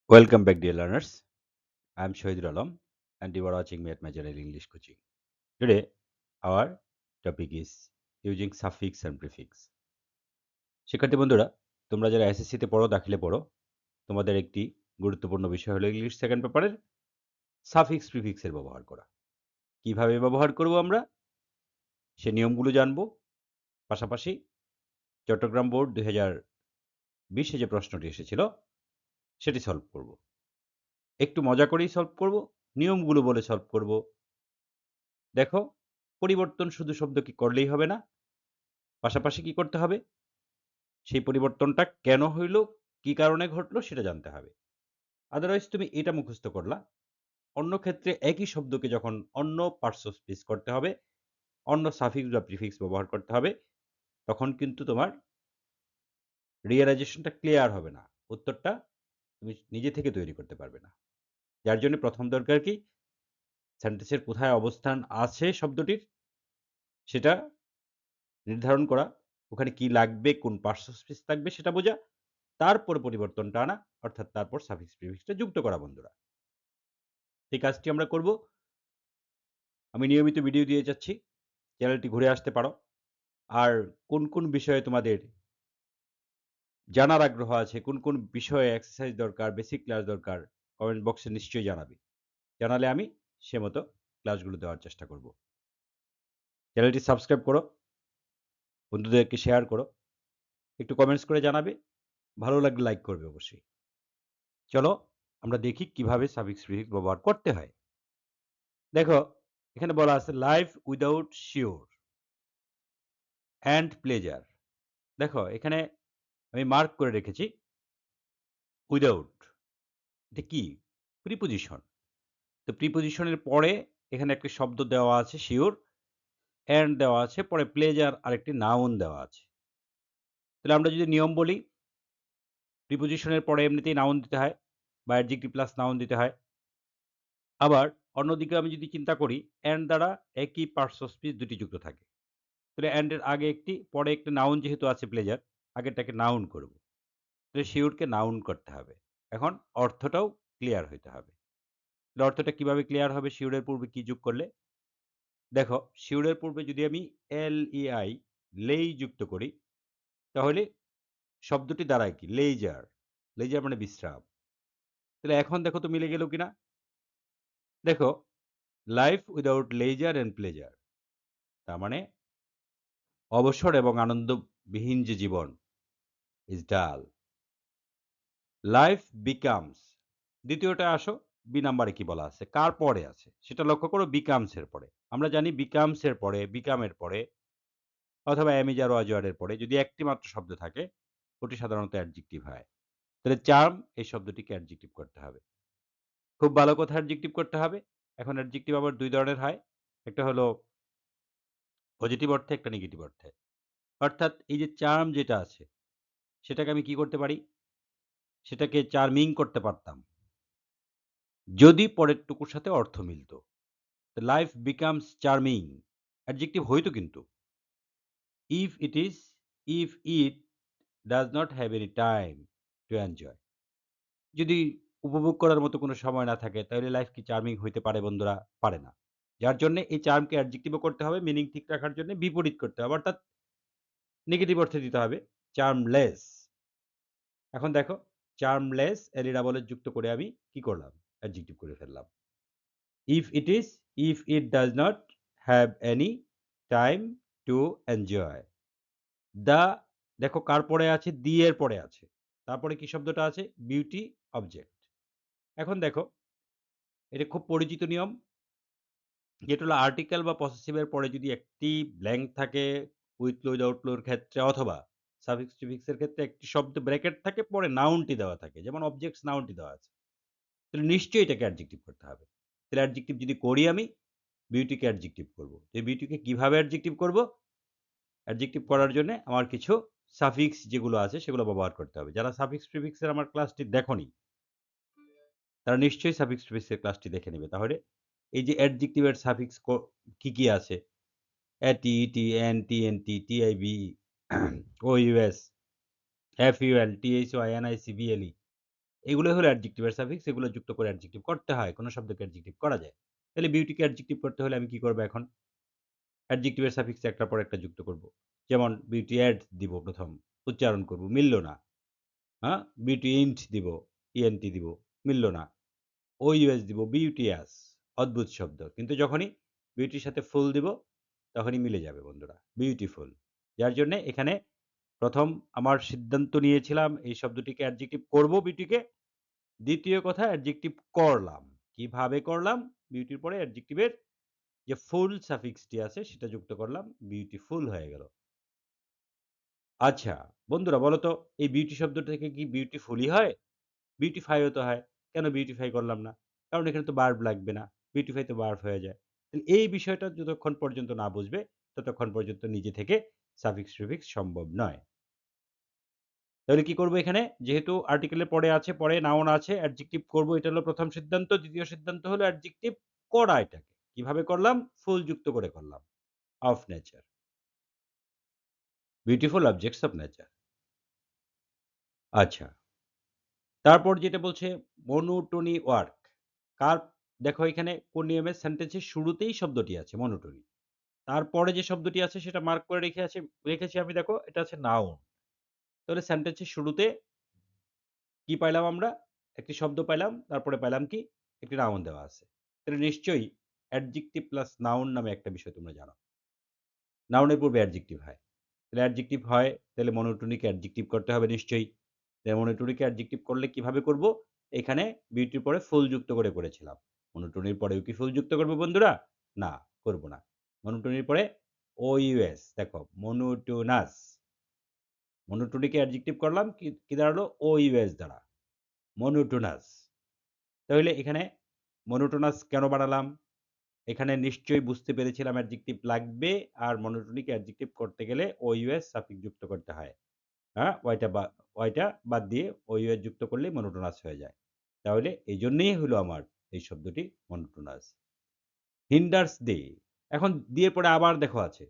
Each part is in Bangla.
Welcome back, dear learners. I am Shahidul Alam, and you are watching me at my channel English Coaching. Today, our topic is using suffix and prefix. শিক্ষার্থী বন্ধুরা, তোমরা যারা এসএসসিতে পড়ো, দাখিলে পড়ো, তোমাদের একটি গুরুত্বপূর্ণ বিষয় হলো ইংলিশ সেকেন্ড পেপারের সাফিক্স প্রিফিক্সের ব্যবহার করা। কিভাবে ব্যবহার করব আমরা সে নিয়মগুলো জানবো। পাশাপাশি চট্টগ্রাম বোর্ড 2020-এ যে প্রশ্নটি এসেছিল সেটি সলভ করব। একটু মজা করেই সলভ করব, নিয়মগুলো বলে সলভ করব। দেখো, পরিবর্তন শুধু শব্দ কি করলেই হবে না, পাশাপাশি কি করতে হবে, সেই পরিবর্তনটা কেন হইল, কি কারণে ঘটলো সেটা জানতে হবে। আদারওয়াইজ তুমি এটা মুখস্থ করলা, অন্য ক্ষেত্রে একই শব্দকে যখন অন্য পার্টস অফ স্পিচ করতে হবে, অন্য সাফিক্স বা প্রিফিক্স ব্যবহার করতে হবে, তখন কিন্তু তোমার রিয়েলাইজেশনটা ক্লিয়ার হবে না, উত্তরটা তুমি নিজে থেকে তৈরি করতে পারবে না। যার জন্য প্রথম দরকার কি, সেন্টেন্সের কোথায় অবস্থান আছে শব্দটির সেটা নির্ধারণ করা, ওখানে কি লাগবে, কোন পার্টস অফ স্পিচ থাকবে সেটা বোঝা, তারপর পরিবর্তনটা আনা, অর্থাৎ তারপর সাফিক্স প্রিফিক্সটা যুক্ত করা। বন্ধুরা, এই কাজটি আমরা করব। আমি নিয়মিত ভিডিও দিয়ে যাচ্ছি, চ্যানেলটি ঘুরে আসতে পারো। আর কোন কোন বিষয়ে তোমাদের জানার আগ্রহ আছে, কোন কোন বিষয়ে এক্সারসাইজ দরকার, বেসিক ক্লাস দরকার, কমেন্ট বক্সে নিশ্চয়ই জানাবে। জানালে আমি সে মতো ক্লাসগুলো দেওয়ার চেষ্টা করব। চ্যানেলটি সাবস্ক্রাইব করো, বন্ধুদেরকে শেয়ার করো, একটু কমেন্টস করে জানাবে, ভালো লাগলে লাইক করবে অবশ্যই। চলো আমরা দেখি কিভাবে সাফিক্স প্রিফিক্স ব্যবহার করতে হয়। দেখো, এখানে বলা আছে life without sure and pleasure. দেখো, এখানে আমি মার্ক করে রেখেছি উইদাউট, এটা কি? প্রিপোজিশন। তো প্রিপোজিশনের পরে এখানে একটি শব্দ দেওয়া আছে শিওর, অ্যান্ড দেওয়া আছে, পরে প্লেজার আরেকটি নাউন দেওয়া আছে। তাহলে আমরা যদি নিয়ম বলি, প্রিপোজিশনের পরে এমনিতেই নাউন দিতে হয় বা অ্যাডজেক্টিভ প্লাস নাউন দিতে হয়। আবার অন্যদিকে আমি যদি চিন্তা করি, অ্যান্ড দ্বারা একই পার্টস অফ স্পিচ দুটি যুক্ত থাকে, তাহলে অ্যান্ড এর আগে একটি, পরে একটা নাউন যেহেতু আছে প্লেজার, আগেরটাকে নাউন করব। তাহলে শিওরকে নাউন করতে হবে। এখন অর্থটাও ক্লিয়ার হইতে হবে। তাহলে অর্থটা কিভাবে ক্লিয়ার হবে শিওরের পূর্বে কি যোগ করলে? দেখো, শিওরের পূর্বে যদি আমি LEI লেই যুক্ত করি, তাহলে শব্দটি দাঁড়ায় কি? লেইজার। লেইজার মানে বিশ্রাম। তাহলে এখন দেখো তো মিলে গেল কিনা? দেখো, life without leisure and pleasure, তার মানে অবসর এবং আনন্দবিহীন যে জীবন ইজ ডাল। লাইফ বিকামস, দ্বিতীয়টা আসো, বি নাম্বারে কি বলা আছে, কার পরে আছে সেটা লক্ষ্য করো, বিকামস এর পরে। আমরা জানি বিকামস এর পরে, বিকামের পরে অথবা অ্যামিজার ওয়াজওয়ার্ডের পরে যদি একটি মাত্র শব্দ থাকে, ওটি সাধারণত অ্যাডজেক্টিভ হয়। তাহলে চার্ম এই শব্দটিকে অ্যাডজেক্টিভ করতে হবে। খুব ভালো কথা, অ্যাডজেক্টিভ করতে হবে। এখন অ্যাডজেক্টিভ আবার দুই ধরনের হয়, একটা হলো পজিটিভ অর্থে, একটা নেগেটিভ অর্থে। অর্থাৎ এই যে চার্ম যেটা আছে, সেটাকে আমি কি করতে পারি, সেটাকে চার্মিং করতে পারতাম যদি পরের টুকুর সাথে অর্থ মিলত। লাইফ বিকামস চার্মিং অ্যাডজেক্টিভ হইতো কিন্তু if it does not have any time to enjoy. যদি উপভোগ করার মতো কোনো সময় না থাকে, তাহলে লাইফ কি চার্মিং হইতে পারে? বন্ধুরা, পারে না। যার জন্য এই চার্মকে অ্যাডজেক্টিভও করতে হবে, মিনিং ঠিক রাখার জন্য বিপরীত করতে হবে, অর্থাৎ নেগেটিভ অর্থে দিতে হবে, চার্মলেস। এখন দেখো, চার্মলেস এলি ডাবলের যুক্ত করে আমি কি করলাম? অ্যাডজেক্টিভ করে ফেললাম। If it does not have any time to enjoy. The, দেখো কার পরে আছে? দি এর পরে আছে, তারপরে কি শব্দটা আছে? Beauty object. এখন দেখো, এটা খুব পরিচিত নিয়ম, যেটা হলো আর্টিকেল বা পসেসিভের পরে যদি একটি ব্ল্যাঙ্ক থাকে, উইথ লো উইদাউট লোর ক্ষেত্রে অথবা সাফিক্স প্রিফিক্সের ক্ষেত্রে একটি শব্দ ব্র্যাকেট থাকে, পরে নাউনটি দেওয়া থাকে, যেমন অবজেক্টস নাউনটি দেওয়া আছে, তাহলে নিশ্চয়ই এটাকে অ্যাডজেক্টিভ করতে হবে। তাহলে অ্যাডজেক্টিভ যদি করি আমি, বিউটিকে অ্যাডজেক্টিভ করব। এই বিউটিকে কিভাবে অ্যাডজেক্টিভ করব? অ্যাডজেক্টিভ করার জন্য আমার কিছু সাফিক্স যেগুলো আছে সেগুলো ব্যবহার করতে হবে। যারা সাফিক্স প্রিফিক্সের আমার ক্লাসটি দেখোনি, তারা নিশ্চয়ই সাফিক্স প্রিফিক্সের ক্লাসটি দেখে নেবে। তাহলে এই যে অ্যাডজেক্টিভের সাফিক্স কি কি আছে, T, T, N, T, N, T, T, I, B, O, U, S, F, U, L, T, H, Y, N, I, C, B, L, E, এগুলো হলো অ্যাডজেক্টিভের সাফিক্স, এগুলো যুক্ত করে অ্যাডজেক্টিভ করতে হয়, কোনো শব্দকে অ্যাডজেক্টিভ করা যায়। তাহলে বিউটিকে অ্যাডজেক্টিভ করতে হলে আমি কি করব এখন? অ্যাডজেক্টিভের সাফিক্স একটার পর একটা যুক্ত করব। যেমন বিউটি অ্যাড দিব ১ম, উচ্চারণ করব, মিলল না। হ্যাঁ? বিউটি ইন্ট দিব, ইএনটি দিব, মিলল না। ওইউএস দিব, বিউটিয়াস, অদ্ভুত শব্দ। কিন্তু যখনই বিউটির সাথে ফুল দিব, তখনই মিলে যাবে বন্ধুরা। বিউটিফুল। যার জন্যে এখানে ১ম আমার সিদ্ধান্ত নিয়েছিলাম এই শব্দটিকে অ্যাডজেক্টিভ করব বিউটিকে। দ্বিতীয় কথা অ্যাডজেক্টিভ করলাম। কিভাবে করলাম? বিউটির পরে অ্যাডজেক্টিভের যে ফুল সাফিক্সটি আছে সেটা যুক্ত করলাম, বিউটিফুল হয়ে গেল। আচ্ছা, বন্ধুরা বলো তো এই বিউটি শব্দটা থেকে কি বিউটিফুলই হয়? বিউটিফাই ও তো হয়। কেন বিউটিফাই করলাম না? কারণ এখানে তো ভার্ব লাগবে না। বিউটিফাই তো ভার্ব হয়ে যায়। তাহলে এই বিষয়টা যতক্ষণ পর্যন্ত না বুঝবে, ততক্ষণ পর্যন্ত নিজে থেকে সাফিক্স প্রিফিক্স সম্ভব নয়। তাহলে কি করব এখানে? যেহেতু আর্টিকেলের পরে আছে, পরে নাউন আছে, অ্যাডজেক্টিভ করব এটা হলো ১ম সিদ্ধান্ত। দ্বিতীয় সিদ্ধান্ত হলো অ্যাডজেক্টিভ করা এটাকে। কিভাবে করলাম? ফুল যুক্ত করে করলাম। Of nature. Beautiful objects of nature. আচ্ছা। তারপর যেটা বলছে মনোটোনি ওয়ার্ক। কার দেখো এখানে কোন নিয়মের সেন্টেন্সের শুরুতেই শব্দটি আছে মনোটোনি। তারপরে যে শব্দটি আছে সেটা মার্ক করে রেখেছি আমি দেখো এটা আছে নাউন। তাহলে সেন্টেন্সের শুরুতে কি পাইলাম আমরা? একটি শব্দ পাইলাম, তারপরে পাইলাম কি? একটি নাউন দেওয়া আছে। তাহলে নিশ্চয়ই অ্যাডজেক্টিভ প্লাস নাউন নামে একটা বিষয় তোমরা জানো। নাউনের পূর্বে অ্যাডজেক্টিভ হয়। তাহলে অ্যাডজেক্টিভ হয়, তাহলে মনোটোনিকে অ্যাডজেক্টিভ করতে হবে নিশ্চয়ই। তাহলে মনোটোনিকে অ্যাডজেক্টিভ করলে কিভাবে করব? এখানে বিউটির পরে ফুল যুক্ত করে করেছিলাম। মনোটোনির পরেও কি ফুল যুক্ত করব বন্ধুরা? না, করব না। মনোটোনির পরে OUS দেখো মনোটোনাস। মনোটোনিকে অ্যাডজেক্টিভ করলাম কি দাঁড়ালো? OUS দ্বারা। মনোটোনাস। তাহলে এখানে মনোটোনাস কেন বানালাম? এখানে নিশ্চয়ই বুঝতে পেরেছিলাম অ্যাডজেক্টিভ লাগবে আর মনোটোনিক অ্যাডজেক্টিভ করতে গেলে OUS সাফিক্স যুক্ত করতে হয়। হ্যাঁ? ওয়াইটা বাদ দিয়ে OUS যুক্ত করলেই মনোটোনাস হয়ে যায়। তাহলে এইজন্যেই হলো আমার এই শব্দটি মনোটোনাস। হিন্ডারস দে। এখন দিয়ে পরে আবার দেখো আছে।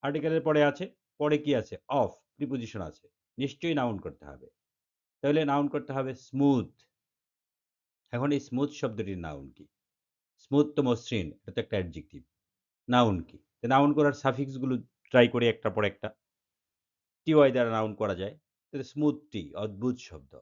আর্টিকেলের পরে আছে, পরে কি আছে? অফ, প্রিপোজিশন আছে। নিশ্চয়ই নাউন করতে হবে। তাহলে নাউন করতে হবে স্মুথ। এখন এই স্মুথ শব্দটির নাউন কি? স্মুথ তো মসৃণ, এটা তো একটা অ্যাডজেক্টিভ। নাউন কি? তো নাউন করার সাফিক্স গুলো ট্রাই করি একটার পর একটা। টিওয়াই দ্বারা নাউন করা যায়। তাহলে স্মুথ টি, অদ্ভুত শব্দ।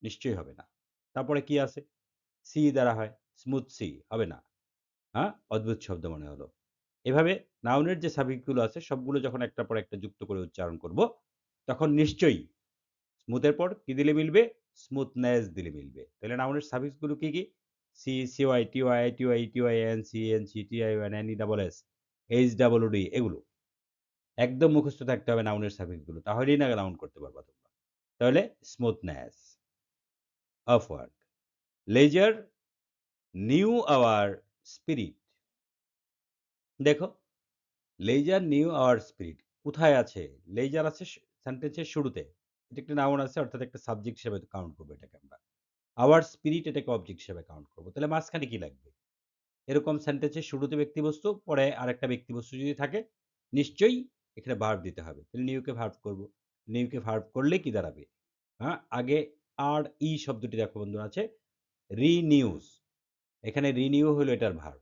নিশ্চয়ই হবে না। তারপরে কি আছে? সি দ্বারা হয়। স্মুথ সি হবে না। হ্যাঁ? অদ্ভুত শব্দ মনে হলো। এভাবে নাউনের যে সাফিক্স গুলো আছে সবগুলো যখন একটার পর একটা যুক্ত করে উচ্চারণ করব, তখন নিশ্চয়ই স্মুথের পর কি দিলে মিলবে? স্মুথনেস দিলে মিলবে। তাহলে নাউনের সাফিক্স গুলো কি? C, C Y, T Y, T Y, T Y N, C N C, T I O N, N E double S, H double D এগুলো। একদম মুখস্থ থাকতে হবে নাউনের সাফিক্স গুলো। তাহলেই না নাউন করতে পারবা তোমরা। তাহলে smoothness, awkward, leisure, new hour spirit. দেখো, লেজার নিউ আওয়ার স্পিরিট কোথায় আছে? লেজার আছে সেন্টেন্সের শুরুতে। এটা একটা নাউন আছে অর্থাৎ একটা সাবজেক্ট হিসেবে কাউন্ট করব এটাকে আমরা। আওয়ার স্পিরিট এটাকে অবজেক্ট হিসেবে কাউন্ট করব। তাহলে মাঝখানে কি লাগবে? এরকম সেন্টেন্সের শুরুতে ব্যক্তিবস্তু, পরে আরেকটা ব্যক্তিবস্তু যদি থাকে, নিশ্চয়ই এখানে ভার্ব দিতে হবে। তাহলে নিউকে ভার্ব করব। নিউকে ভার্ব করলে কি দাঁড়াবে? হ্যাঁ? আগে আর ই শব্দটি দেখো বন্ধুরা আছে রিনিউজ। এখানে রিনিউ হলো এটার ভার্ব।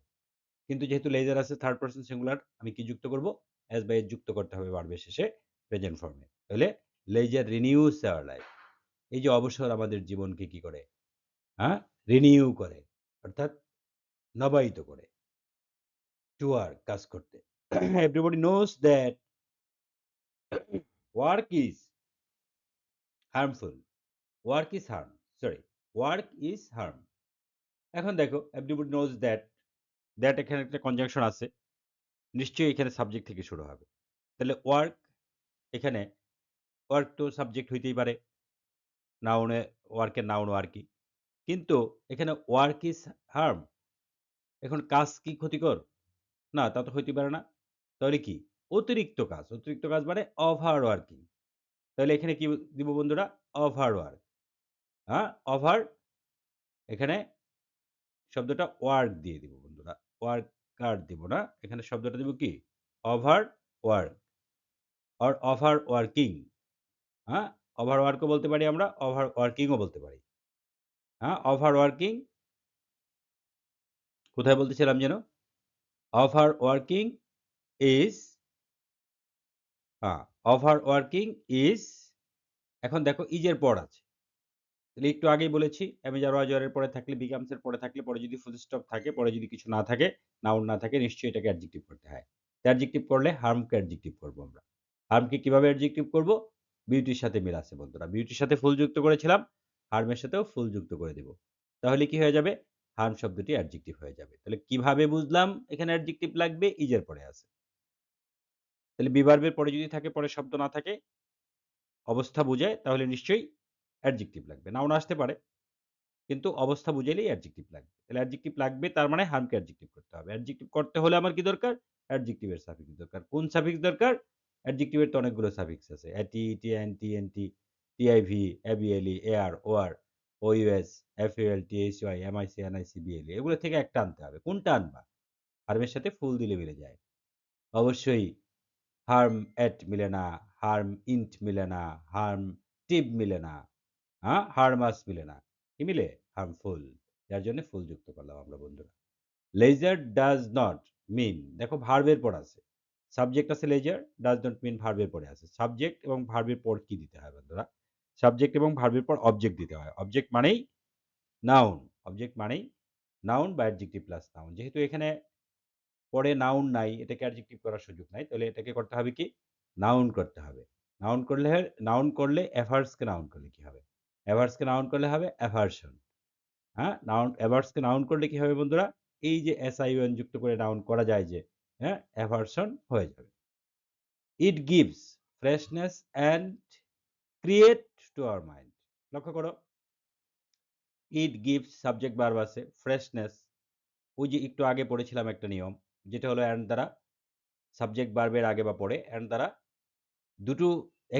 কিন্তু যেহেতু লেজার আছে থার্ড পারসন সিঙ্গুলার, আমি কি যুক্ত করব? এস বাই এস যুক্ত করতে হবে ভার্বের শেষে প্রেজেন্ট ফর্মে। তাহলে লেজার রিনিউজ আওয়ার লাইফ। এই যে অবসর আমাদের জীবনকে কি করে? হ্যাঁ? রিনিউ করে। অর্থাৎ নবায়িত করে। টু ওয়ার্ক কাজ করতে। Everybody knows that work is harmful. Work is harm. Sorry, work is harm. এখন দেখো এভরিবডি নোস দ্যাট, দ্যাট এখানে একটা কনজাংশন আছে। নিশ্চয়ই এখানে সাবজেক্ট থেকে শুরু হবে। তাহলে ওয়ার্ক এখানে ওয়ার্ক তো সাবজেক্ট হইতেই পারে। নাউনে ওয়ার্কের নাউন ওয়ার্কই। কিন্তু এখানে ওয়ার্ক ইজ হার্ম। এখন কাজ কি ক্ষতিকর? না, তা তো হইতে পারে না। তাহলে কি? অতিরিক্ত কাজ। অতিরিক্ত কাজ মানে ওভার ওয়ার্কিং। তাহলে এখানে কি দিব বন্ধুরা? Over work. হ্যাঁ? ওভার এখানে শব্দটা ওয়ার্ক দিয়ে দিব বন্ধুরা। ওয়ার্কার দিব না। এখানে শব্দটা দিব কি? Over work or over working. হ্যাঁ? ওভার ওয়ার্কও বলতে পারি আমরা, ওভার ওয়ার্কিং ও বলতে পারি। হ্যাঁ, ওভার ওয়ার্কিং কোথায় বলতেছিলাম যেন? Over working is over working is এখন দেখো ইজ এর পর আছে। তাহলে একটু আগেই বলেছি am is are was are এর পরে থাকলে becomes এর পরে থাকলে পরে যদি ফুল স্টপ থাকে, পরে যদি কিছু না থাকে, নাউন না থাকে নিশ্চয়ই এটাকে অ্যাডজেক্টিভ করতে হয়। তো অ্যাডজেক্টিভ করলে হার্মকে অ্যাডজেক্টিভ করব আমরা। হার্মকে কিভাবে অ্যাডজেক্টিভ করব? বিউটির সাথে মিল আছে বন্ধুরা। বিউটির সাথে ফুল যুক্ত করেছিলাম, হার্মের সাথেও ফুল যুক্ত করে দেব। তাহলে কি হয়ে যাবে? হার্ম শব্দটি অ্যাডজেক্টিভ হয়ে যাবে। তাহলে কিভাবে বুঝলাম এখানে অ্যাডজেক্টিভ লাগবে? ইজ এর পরে আছে। তাহলে বি ভার্বের পরে যদি থাকে, পরে শব্দ না থাকে, অবস্থা বুঝায় তাহলে নিশ্চয়ই অ্যাডজেক্টিভ লাগবে। নাউন আসতে পারে। কিন্তু অবস্থা বুঝাইলেই অ্যাডজেক্টিভ লাগবে। তাহলে অ্যাডজেক্টিভ লাগবে তার মানে হার্মকে অ্যাডজেক্টিভ করতে হবে। অ্যাডজেক্টিভ করতে হলে আমার কি দরকার? অ্যাডজেক্টিভের সাফিক্স দরকার। কোন সাফিক্স দরকার? অ্যাডজেক্টিভের তো অনেকগুলো সাফিক্স আছে। অ্যাটি, T N T, N T, T I V, A B L E, A R, O R, O U S, F E L, T H Y, M I C, N I C, B L E এগুলো থেকে একটা আনতে হবে। কোনটা আনবা? হার্মের সাথে ফুল দিলে মিলে যায়। অবশ্যই হার্ম এট মিলে না, হার্ম ইন্ট মিলে না, হার্ম টিভ মিলে না, হার্মাস মিলে না। কি মিলে? হার্মফুল। যার জন্য ফুল যুক্ত করলাম আমরা বন্ধুরা। লেজার ডাজ নট মিন দেখো ভার্বের পর আছে। সাবজেক্ট আছে লেজার, ডাজ নট মিন ভার্বের পরে আছে। সাবজেক্ট এবং ভার্বের পর কি দিতে হয় বন্ধুরা? সাবজেক্ট এবং ভার্বের পর অবজেক্ট দিতে হয়। অবজেক্ট মানেই নাউন। অবজেক্ট মানেই নাউন বা অ্যাডজেক্টিভ প্লাস নাউন। যেহেতু এখানে পরে নাউন নাই, এটাকে অ্যাডজেক্টিভ করার সুযোগ নাই। তাহলে এটাকে করতে হবে কি? নাউন করতে হবে। নাউন করলে এভার্সকে নাউন করলে কি হবে? এভার্সকে নাউন করলে হবে অ্যাভার্সন। নাউন এভার্সকে নাউন করলে কি হবে বন্ধুরা? এই যে SION যুক্ত করে নাউন করা যায় যে, অ্যাভার্সন হয়ে যাবে। It gives freshness and create to our mind. লক্ষ্য করো, ইট গিভস সাবজেক্ট ভার্ব আছে, ফ্রেশনেস ওই যে একটু আগে পড়েছিলাম একটা নিয়ম, যেটা হলো অ্যান্ড দ্বারা সাবজেক্ট ভার্বের আগে বা পরে অ্যান্ড দ্বারা দুটো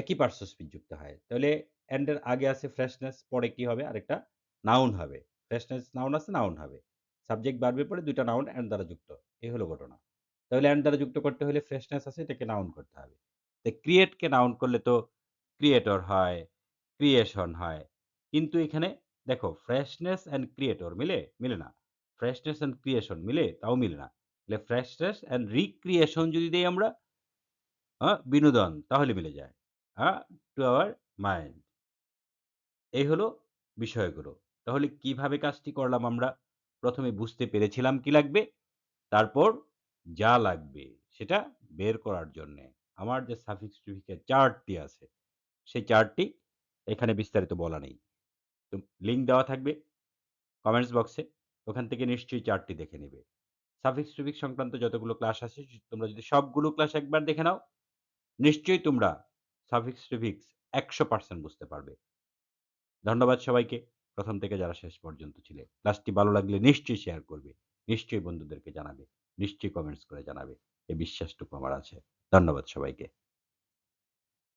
একই পার্শ্বস্পিচ যুক্ত হয়। তাহলে অ্যান্ড এর আগে আছে ফ্রেশনেস, পরে কি হবে? আরেকটা নাউন হবে। ফ্রেশনেস নাউন আছে, নাউন হবে। সাবজেক্ট ভার্বের পরে দুইটা নাউন অ্যান্ড দ্বারা যুক্ত। এই হলো ঘটনা। তাহলে অ্যান্ড দ্বারা যুক্ত করতে হলে ফ্রেশনেস আছে, এটাকে নাউন করতে হবে। তো ক্রিয়েটকে নাউন করলে তো ক্রিয়েটর হয়, ক্রিয়েশন হয়। কিন্তু এখানে দেখো ফ্রেশনেস অ্যান্ড ক্রিয়েটর মিলে? মিলে না। ফ্রেশনেস অ্যান্ড ক্রিয়েশন মিলে? তাও মিলে না। তাহলে ফ্রেশনেস অ্যান্ড রিক্রিয়েশন যদি দেই আমরা, বিনোদন, তাহলে মিলে যায়। To our mind. এই হলো বিষয়গুলো। তাহলে কিভাবে কাজটি করলাম আমরা? প্রথমে বুঝতে পেরেছিলাম কি লাগবে, তারপর যা লাগবে সেটা বের করার জন্যে আমার যে সাফিক্স প্রিফিক্সের চার্টটি আছে, সেই চার্টটি এখানে বিস্তারিত বলা নেই। তো লিঙ্ক দেওয়া থাকবে কমেন্টস বক্সে, ওখান থেকে নিশ্চয়ই চার্টটি দেখে নেবে। সাফিক্স প্রিফিক্স সংক্রান্ত যতগুলো ক্লাস আছে তোমরা যদি সবগুলো ক্লাস একবার দেখে নাও, নিশ্চয়ই তোমরা সাফিক্স প্রিফিক্স 100% বুঝতে পারবে। ধন্যবাদ সবাইকে, প্রথম থেকে যারা শেষ পর্যন্ত ছিলে। ক্লাসটি ভালো লাগলে নিশ্চয়ই শেয়ার করবে, নিশ্চয়ই বন্ধুদেরকে জানাবে, নিশ্চয়ই কমেন্টস করে জানাবে। এই বিশ্বাসটুকু আমার আছে। ধন্যবাদ সবাইকে।